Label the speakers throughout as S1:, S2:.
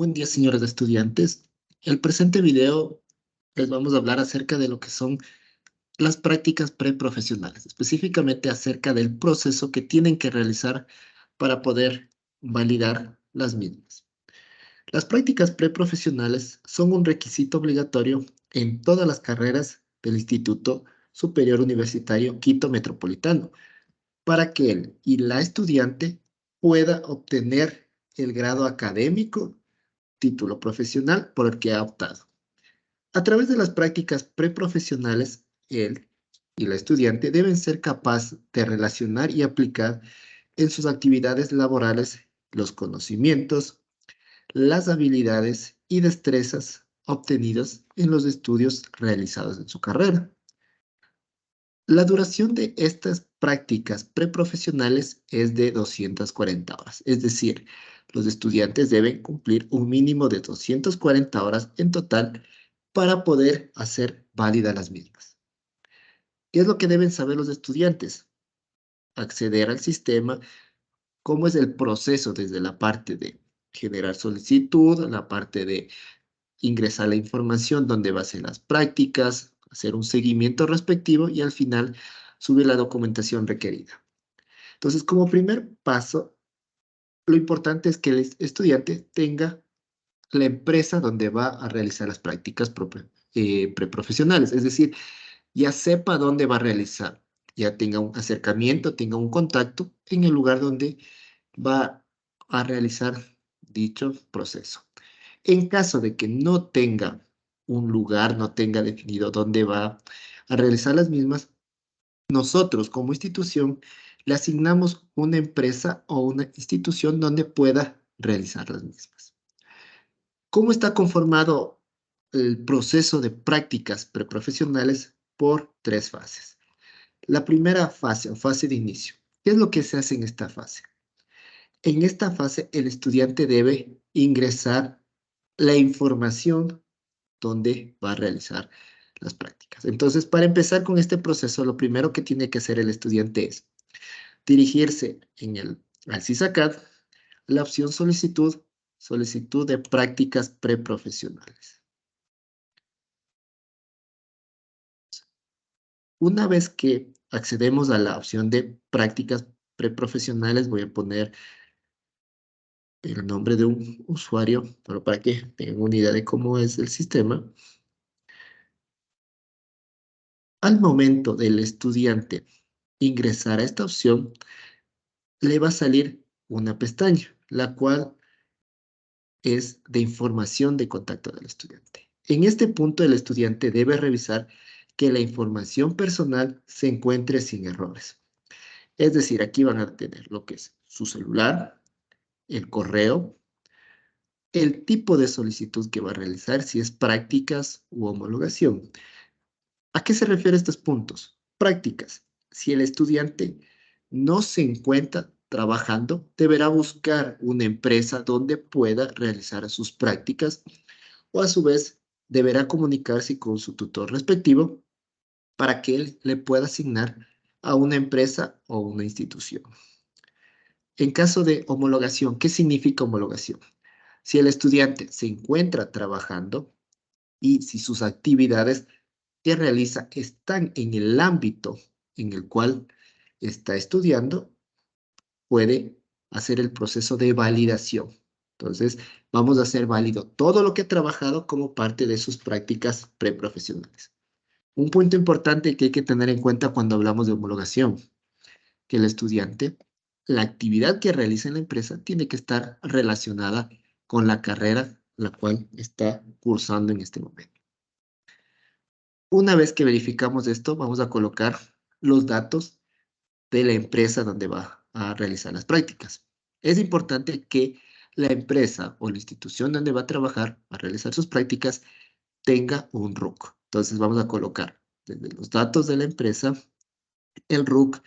S1: Buen día, señores estudiantes. El presente video les vamos a hablar acerca de lo que son las prácticas preprofesionales, específicamente acerca del proceso que tienen que realizar para poder validar las mismas. Las prácticas preprofesionales son un requisito obligatorio en todas las carreras del Instituto Superior Universitario Quito Metropolitano para que él y la estudiante pueda obtener el grado académico título profesional por el que ha optado. A través de las prácticas preprofesionales, él y la estudiante deben ser capaces de relacionar y aplicar en sus actividades laborales los conocimientos, las habilidades y destrezas obtenidos en los estudios realizados en su carrera. La duración de estas prácticas preprofesionales es de 240 horas, es decir, los estudiantes deben cumplir un mínimo de 240 horas en total para poder hacer válidas las mismas. ¿Qué es lo que deben saber los estudiantes? Acceder al sistema, cómo es el proceso desde la parte de generar solicitud, la parte de ingresar la información donde va a ser las prácticas, hacer un seguimiento respectivo y al final subir la documentación requerida. Entonces, como primer paso, lo importante es que el estudiante tenga la empresa donde va a realizar las prácticas preprofesionales, es decir, ya sepa dónde va a realizar, ya tenga un acercamiento, tenga un contacto en el lugar donde va a realizar dicho proceso. En caso de que no tenga un lugar, no tenga definido dónde va a realizar las mismas, nosotros como institución le asignamos una empresa o una institución donde pueda realizar las mismas. ¿Cómo está conformado el proceso de prácticas preprofesionales? Por tres fases. La primera fase o fase de inicio. ¿Qué es lo que se hace en esta fase? En esta fase el estudiante debe ingresar la información donde va a realizar las prácticas. Entonces, para empezar con este proceso, lo primero que tiene que hacer el estudiante es dirigirse al CISACAD, la opción solicitud de prácticas preprofesionales. Una vez que accedemos a la opción de prácticas preprofesionales, voy a poner el nombre de un usuario, pero para que tengan una idea de cómo es el sistema. Al momento del estudiante ingresar a esta opción, le va a salir una pestaña, la cual es de información de contacto del estudiante. En este punto, el estudiante debe revisar que la información personal se encuentre sin errores. Es decir, aquí van a tener lo que es su celular, el correo, el tipo de solicitud que va a realizar, si es prácticas u homologación. ¿A qué se refieren estos puntos? Prácticas. Si el estudiante no se encuentra trabajando, deberá buscar una empresa donde pueda realizar sus prácticas o a su vez deberá comunicarse con su tutor respectivo para que él le pueda asignar a una empresa o una institución. En caso de homologación, ¿qué significa homologación? Si el estudiante se encuentra trabajando y si sus actividades que realiza están en el ámbito en el cual está estudiando, puede hacer el proceso de validación. Entonces, vamos a hacer válido todo lo que ha trabajado como parte de sus prácticas preprofesionales. Un punto importante que hay que tener en cuenta cuando hablamos de homologación, que el estudiante, la actividad que realiza en la empresa tiene que estar relacionada con la carrera la cual está cursando en este momento. Una vez que verificamos esto, vamos a colocar los datos de la empresa donde va a realizar las prácticas. Es importante que la empresa o la institución donde va a trabajar, a realizar sus prácticas, tenga un RUC. Entonces vamos a colocar desde los datos de la empresa, el RUC,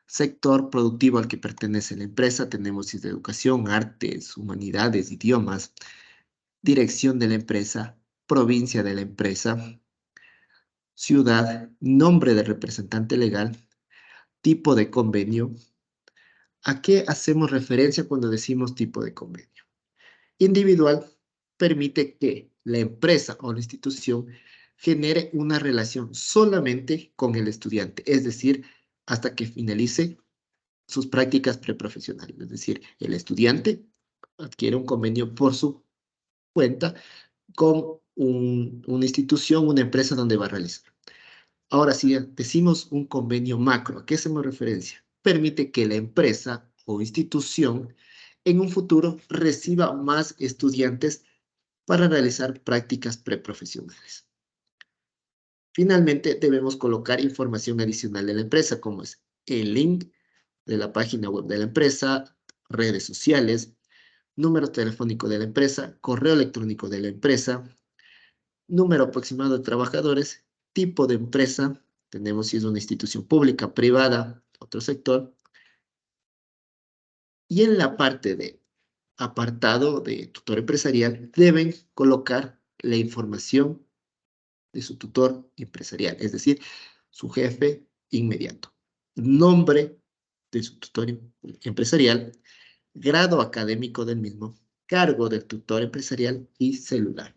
S1: sector productivo al que pertenece la empresa, tenemos si es de educación, artes, humanidades, idiomas, dirección de la empresa, provincia de la empresa, ciudad, nombre del representante legal, tipo de convenio. ¿A qué hacemos referencia cuando decimos tipo de convenio? Individual, permite que la empresa o la institución genere una relación solamente con el estudiante, es decir, hasta que finalice sus prácticas preprofesionales. Es decir, el estudiante adquiere un convenio por su cuenta con una institución, una empresa donde va a realizar. Ahora, si decimos un convenio macro, ¿a qué hacemos referencia? Permite que la empresa o institución en un futuro reciba más estudiantes para realizar prácticas preprofesionales. Finalmente, debemos colocar información adicional de la empresa, como es el link de la página web de la empresa, redes sociales, número telefónico de la empresa, correo electrónico de la empresa, número aproximado de trabajadores, tipo de empresa, tenemos si es una institución pública, privada, otro sector, y en la parte de apartado de tutor empresarial deben colocar la información de su tutor empresarial, es decir, su jefe inmediato, nombre de su tutor empresarial, grado académico del mismo, cargo del tutor empresarial y celular.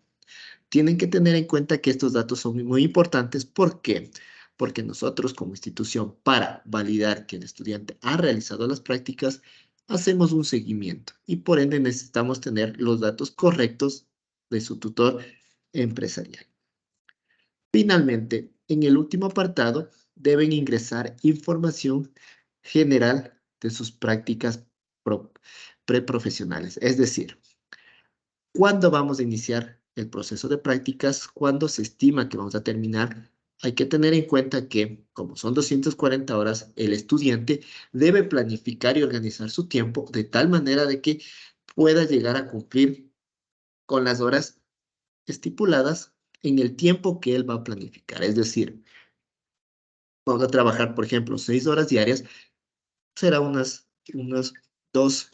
S1: Tienen que tener en cuenta que estos datos son muy importantes. ¿Por qué? Porque nosotros como institución, para validar que el estudiante ha realizado las prácticas, hacemos un seguimiento y por ende necesitamos tener los datos correctos de su tutor empresarial. Finalmente, en el último apartado, deben ingresar información general de sus prácticas preprofesionales. Es decir, ¿cuándo vamos a iniciar el proceso de prácticas? ¿Cuándo se estima que vamos a terminar? Hay que tener en cuenta que, como son 240 horas, el estudiante debe planificar y organizar su tiempo de tal manera de que pueda llegar a cumplir con las horas estipuladas en el tiempo que él va a planificar. Es decir, vamos a trabajar, por ejemplo, 6 horas diarias, será unos 2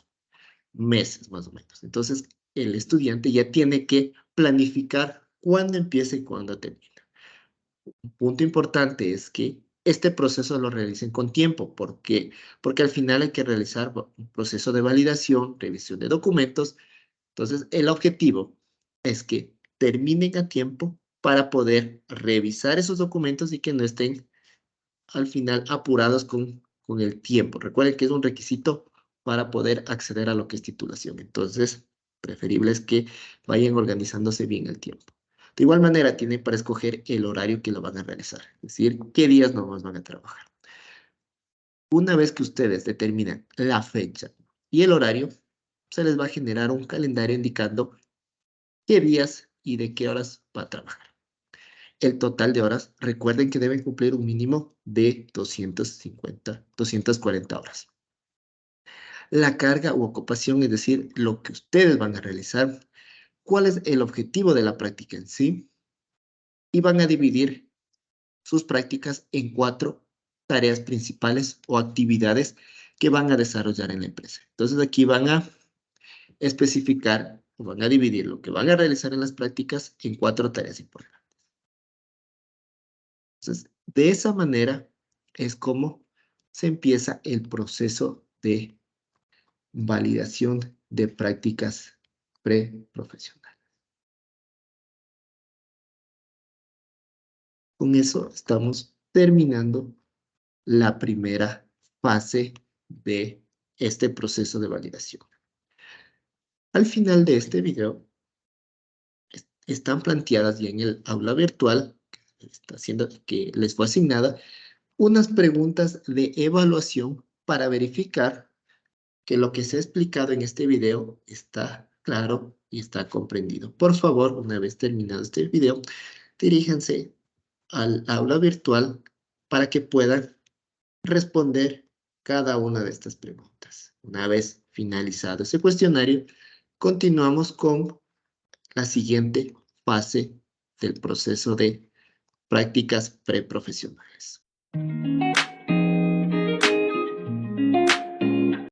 S1: meses más o menos. Entonces, el estudiante ya tiene que planificar cuándo empieza y cuándo termina. Un punto importante es que este proceso lo realicen con tiempo. ¿Por qué? Porque al final hay que realizar un proceso de validación, revisión de documentos. Entonces, el objetivo es que terminen a tiempo para poder revisar esos documentos y que no estén al final apurados con el tiempo. Recuerden que es un requisito para poder acceder a lo que es titulación. Entonces, preferible es que vayan organizándose bien el tiempo. De igual manera, tienen para escoger el horario que lo van a realizar, es decir, qué días nomás van a trabajar. Una vez que ustedes determinan la fecha y el horario, se les va a generar un calendario indicando qué días y de qué horas va a trabajar. El total de horas, recuerden que deben cumplir un mínimo de 240 horas. La carga u ocupación, es decir, lo que ustedes van a realizar, cuál es el objetivo de la práctica en sí, y van a dividir sus prácticas en 4 tareas principales o actividades que van a desarrollar en la empresa. Entonces aquí van a especificar, o van a dividir lo que van a realizar en las prácticas en 4 tareas importantes. Entonces, de esa manera es como se empieza el proceso de validación de prácticas preprofesionales. Con eso estamos terminando la primera fase de este proceso de validación. Al final de este video, están planteadas ya en el aula virtual que les fue asignada unas preguntas de evaluación para verificar que lo que se ha explicado en este video está claro y está comprendido. Por favor, una vez terminado este video, diríjanse al aula virtual para que puedan responder cada una de estas preguntas. Una vez finalizado ese cuestionario, continuamos con la siguiente fase del proceso de prácticas preprofesionales.